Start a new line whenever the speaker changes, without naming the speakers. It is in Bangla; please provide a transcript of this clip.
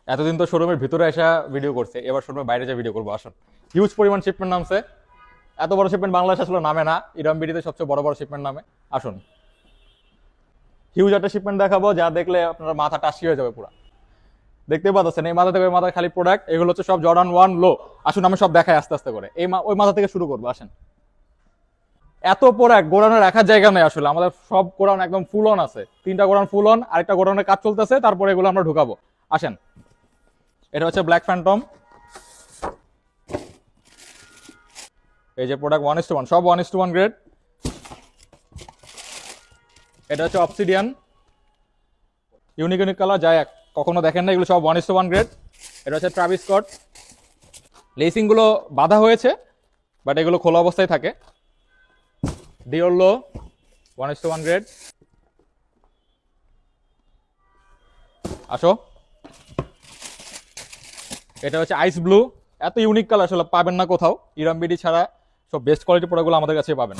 এতদিন তো শোরুমের ভিতরে এসে ভিডিও করছে, এবার শোরুমের বাইরে যা ভিডিও করবো। আসুন, হিউজ পরিমাণ শিপমেন্ট নামছে। এত বড় শিপমেন্ট বাংলাদেশ আসলে নামে না, ইরাম বিডিতে সবচেয়ে বড় বড় শিপমেন্ট নামে। আসুন, হিউজ একটা শিপমেন্ট দেখাবো যা দেখলে আপনার মাথা টাসি হয়ে যাবে পুরো। দেখতে পাচ্ছেন এই মাথা থেকে ওই মাথা খালি প্রোডাক্ট, এগুলো হচ্ছে সব জর্ডান 1 লো। আসুন আমি সব দেখাই আস্তে আস্তে করে, ওই মাথা থেকে শুরু করবো। আসেন, এত প্রোডাক্ট গোডাউনে রাখার জায়গা নেই আসলে, আমাদের সব গোডাউন একদম ফুল অন আছে। 3টা গোডাউন ফুল অন, আরেকটা গোডাউনের কাজ চলতেছে, তারপরে এগুলো আমরা ঢুকাবো। আসেন, এটা হচ্ছে ব্ল্যাক ফ্যান্টম। এই যে প্রোডাক্ট 1:1, সব 1:1 গ্রেড। এটা হচ্ছে অবসিডিয়ান, ইউনিক ইউনিক কালার, যা কখনো দেখেন না, এগুলো সব 1:1 গ্রেড। এটা হচ্ছে ট্রাভিস স্কট, লেসিং গুলো বাঁধা হয়েছে বাট এগুলো খোলা অবস্থায় থাকে। ডিওরলো 1:1 গ্রেড। আসো, এটা হচ্ছে আইস ব্লু, এত ইউনিক কালার আসলে পাবেন না কোথাও, ইরাম বিডি ছাড়া। সব বেস্ট কোয়ালিটি প্রোডাক্টগুলো আমাদের কাছে পাবেন।